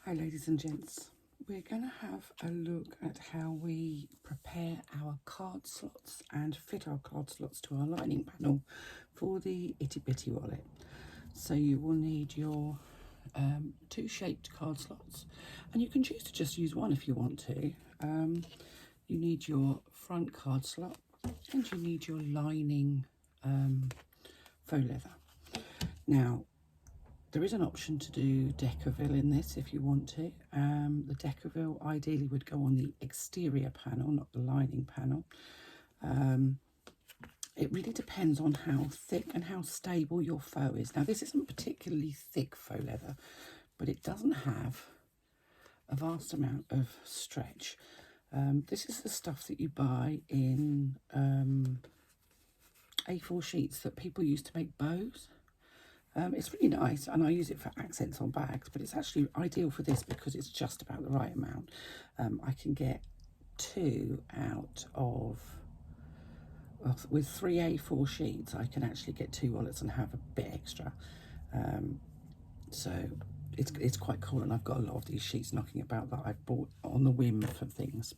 Hi ladies and gents, we're going to have a look at how we prepare our card slots and fit our card slots to our lining panel for the Itty Bitty wallet. So you will need your two shaped card slots, and you can choose to just use one if you want to. You need your front card slot and you need your lining faux leather. Now, there is an option to do Decaville in this if you want to. The Decaville ideally would go on the exterior panel, not the lining panel. It really depends on how thick and how stable your faux is. Now, this isn't particularly thick faux leather, but it doesn't have a vast amount of stretch. This is the stuff that you buy in A4 sheets that people use to make bows. It's really nice, and I use it for accents on bags, but it's actually ideal for this because it's just about the right amount. I can get two out of, well, with 3 A4 sheets, I can actually get 2 wallets and have a bit extra. So it's quite cool, and I've got a lot of these sheets knocking about that I've bought on the whim for things.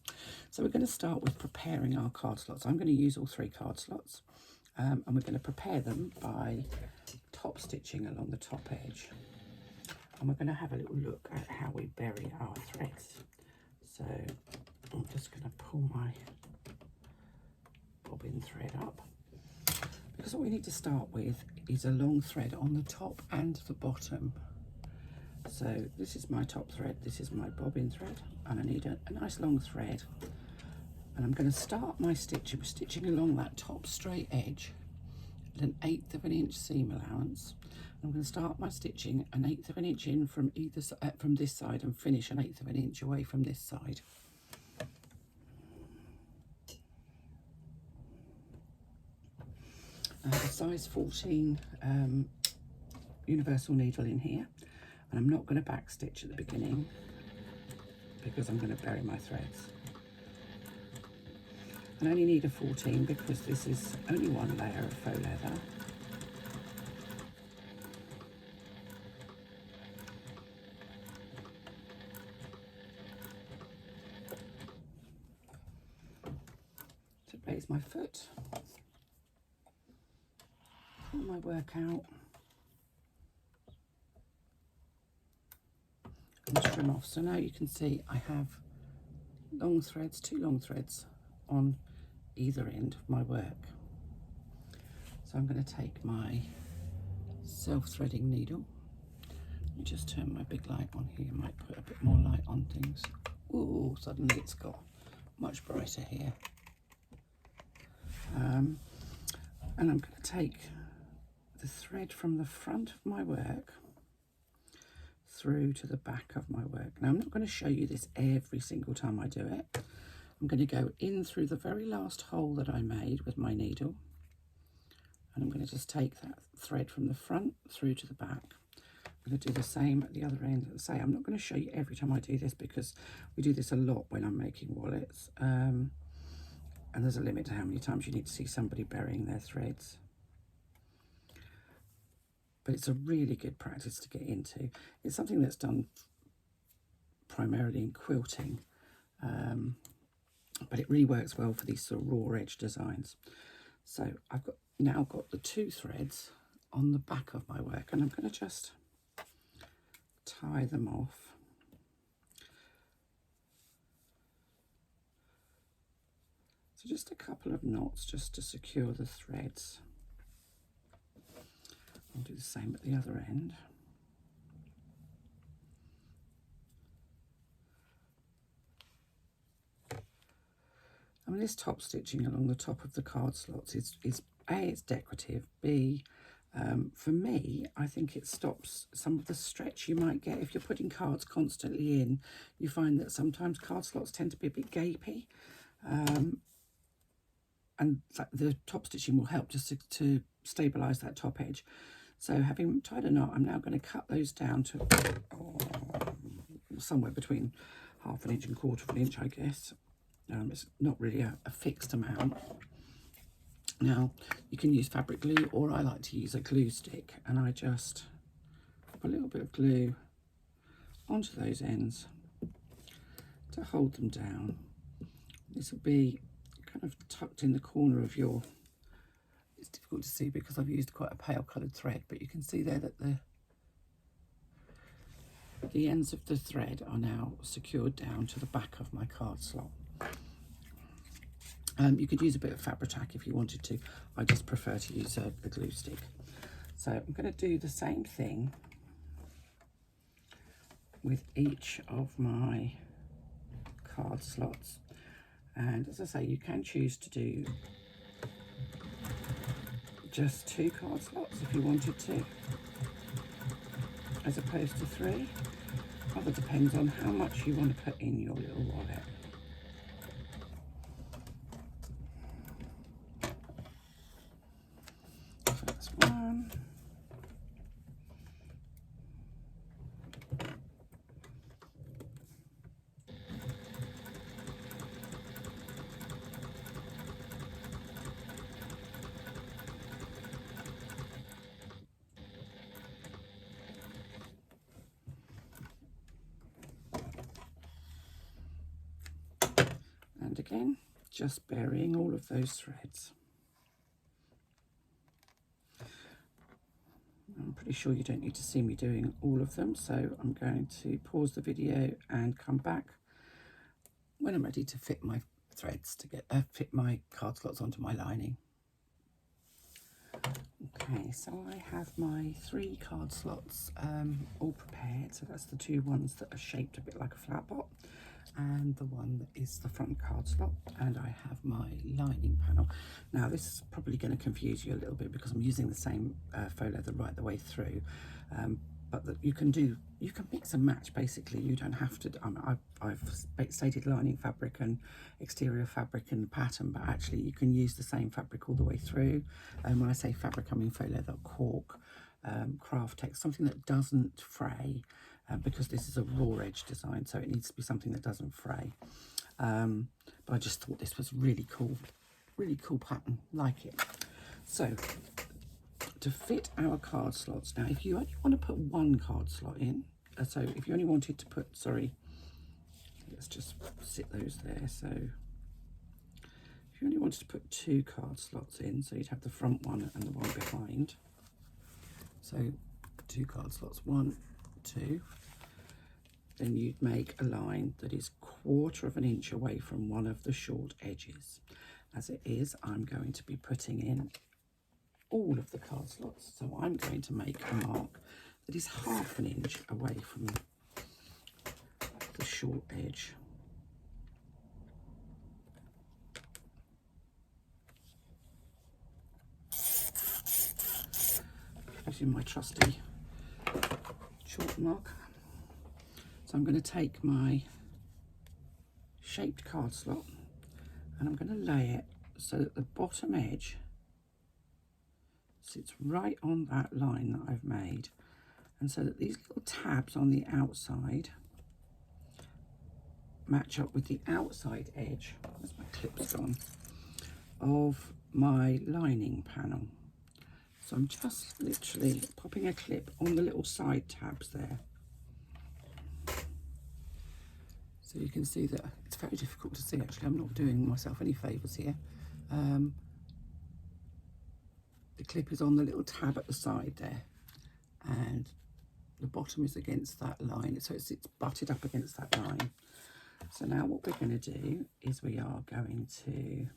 So we're going to start with preparing our card slots. I'm going to use all 3 card slots, and we're going to prepare them by top stitching along the top edge, and we're going to have a little look at how we bury our threads. So I'm just going to pull my bobbin thread up, because what we need to start with is a long thread on the top and the bottom. So this is my top thread, this is my bobbin thread, and I need a nice long thread, and I'm going to start my stitching along that top straight edge at 1/8 of an inch seam allowance. I'm going to start my stitching 1/8 of an inch in from from this side and finish 1/8 of an inch away from this side. I have a size 14 universal needle in here, and I'm not going to back stitch at the beginning because I'm going to bury my threads. I only need a 14 because this is only one layer of faux leather. To raise my foot, pull my work out, and trim off. So now you can see I have long threads, 2 long threads on either end of my work. So I'm going to take my self-threading needle. Let me just turn my big light on here, might put a bit more light on things. Ooh, suddenly it's got much brighter here. And I'm going to take the thread from the front of my work through to the back of my work. Now, I'm not going to show you this every single time I do it. I'm going to go in through the very last hole that I made with my needle, and I'm going to just take that thread from the front through to the back. I'm going to do the same at the other end. As I say, I'm not going to show you every time I do this because we do this a lot when I'm making wallets, and there's a limit to how many times you need to see somebody burying their threads. But it's a really good practice to get into. It's something that's done primarily in quilting, but it really works well for these sort of raw edge designs. So I've now got the 2 threads on the back of my work, and I'm going to just tie them off. So just a couple of knots just to secure the threads. I'll do the same at the other end. I mean, this top stitching along the top of the card slots is A, it's decorative, B, for me, I think it stops some of the stretch you might get if you're putting cards constantly in. You find that sometimes card slots tend to be a bit gapey, and the top stitching will help just to stabilise that top edge. So having tied a knot, I'm now going to cut those down to somewhere between 1/2 inch and 1/4 inch, I guess. It's not really a fixed amount. Now, you can use fabric glue, or I like to use a glue stick, and I just put a little bit of glue onto those ends to hold them down. This will be kind of tucked in the corner of your, it's difficult to see because I've used quite a pale coloured thread, but you can see there that the ends of the thread are now secured down to the back of my card slot. You could use a bit of Fabri-Tac if you wanted to. I just prefer to use the glue stick. So I'm going to do the same thing with each of my card slots. And as I say, you can choose to do just 2 card slots if you wanted to, as opposed to 3. Other depends on how much you want to put in your little wallet. So that's one. And again, just burying all of those threads. I'm pretty sure you don't need to see me doing all of them, so I'm going to pause the video and come back when I'm ready to fit my threads to get fit my card slots onto my lining. Okay, so I have my 3 card slots all prepared. So that's the 2 ones that are shaped a bit like a flat pot, and the one that is the front card slot, and I have my lining panel. Now this is probably going to confuse you a little bit because I'm using the same faux leather right the way through, but you can mix and match basically. You don't have to. I've stated lining fabric and exterior fabric and pattern, but actually you can use the same fabric all the way through. And when I say fabric, I mean faux leather, cork, craft text, something that doesn't fray. Because this is a raw edge design, so it needs to be something that doesn't fray. But I just thought this was really cool pattern, like it. So to fit our card slots, now if you only want to put 1 card slot in, so if you only wanted to put, sorry, let's just sit those there. So if you only wanted to put 2 card slots in, so you'd have the front one and the one behind. So 2 card slots, 1, 2. Then you'd make a line that is 1/4 of an inch away from one of the short edges. As it is, I'm going to be putting in all of the card slots, so I'm going to make a mark that is 1/2 inch away from the short edge. Using my trusty chalk marker. So I'm going to take my shaped card slot and I'm going to lay it so that the bottom edge sits right on that line that I've made, and so that these little tabs on the outside match up with the outside edge, where's my clips gone, of my lining panel. So I'm just literally popping a clip on the little side tabs there. So you can see that it's very difficult to see, actually. I'm not doing myself any favours here. The clip is on the little tab at the side there, and the bottom is against that line, so it's butted up against that line. So now what we're going to do is we are going to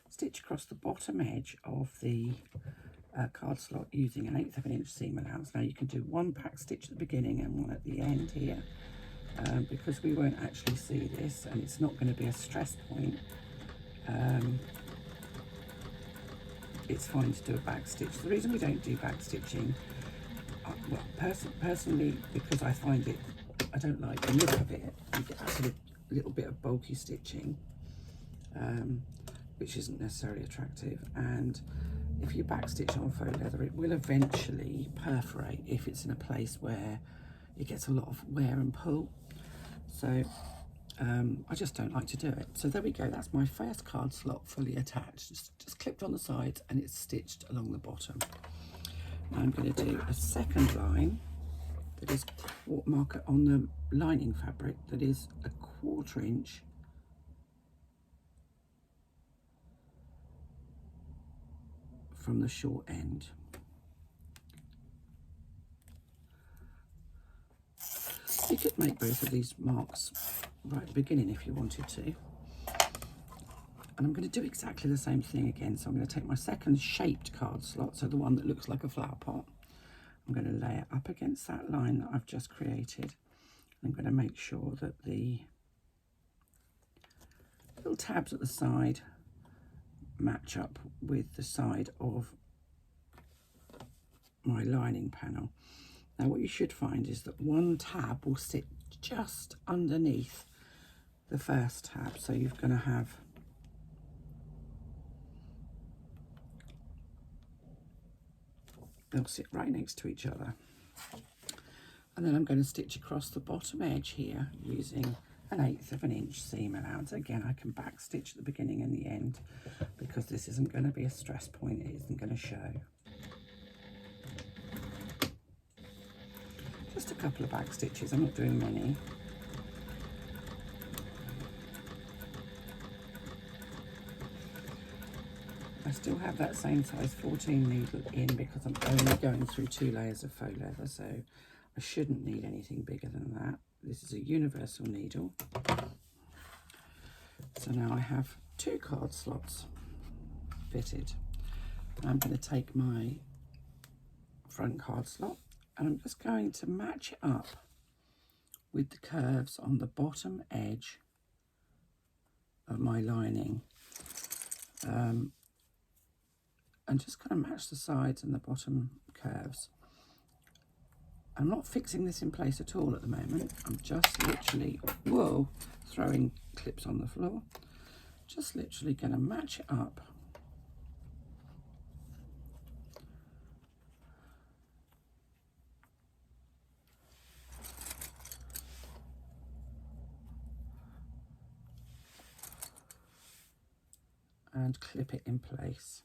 stitch across the bottom edge of the card slot using 1/8 of an inch seam allowance. Now you can do 1 back stitch at the beginning and 1 at the end here. Because we won't actually see this and it's not going to be a stress point, it's fine to do a back stitch. The reason we don't do back stitching, well, personally, because I find it, I don't like the look of it. You get that sort of little bit of bulky stitching, which isn't necessarily attractive. And if you back stitch on faux leather, it will eventually perforate if it's in a place where it gets a lot of wear and pull. So I just don't like to do it. So there we go, that's my first card slot fully attached. Just clipped on the sides and it's stitched along the bottom. Now I'm going to do a second line that is watermark on the lining fabric that is 1/4 inch from the short end. You could make both of these marks right at the beginning if you wanted to. And I'm going to do exactly the same thing again. So I'm going to take my second shaped card slot, so the one that looks like a flower pot. I'm going to lay it up against that line that I've just created. I'm going to make sure that the little tabs at the side match up with the side of my lining panel. Now what you should find is that one tab will sit just underneath the first tab, so you're going to have they'll sit right next to each other. And then I'm going to stitch across the bottom edge here using 1/8 inch seam allowance. Again, I can back stitch at the beginning and the end because this isn't going to be a stress point, it isn't going to show. Just a couple of back stitches, I'm not doing many. I still have that same size 14 needle in because I'm only going through 2 layers of faux leather, so I shouldn't need anything bigger than that. This is a universal needle. So now I have 2 card slots fitted. I'm going to take my front card slot and I'm just going to match it up with the curves on the bottom edge of my lining. And just kind of match the sides and the bottom curves. I'm not fixing this in place at all at the moment. I'm just literally, whoa, throwing clips on the floor. Just literally going to match it up. And clip it in place.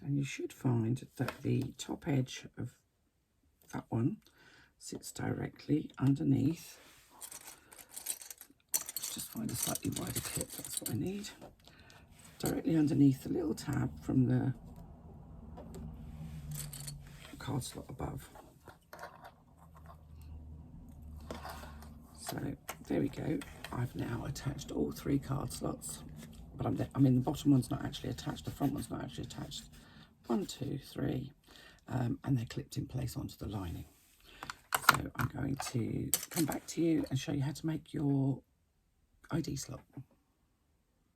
And you should find that the top edge of that one sits directly underneath. Let's just find a slightly wider clip, that's what I need. Directly underneath the little tab from the card slot above. So there we go. I've now attached all 3 card slots, but I mean the bottom one's not actually attached, the front one's not actually attached. 1, 2, 3, and they're clipped in place onto the lining. So I'm going to come back to you and show you how to make your ID slot.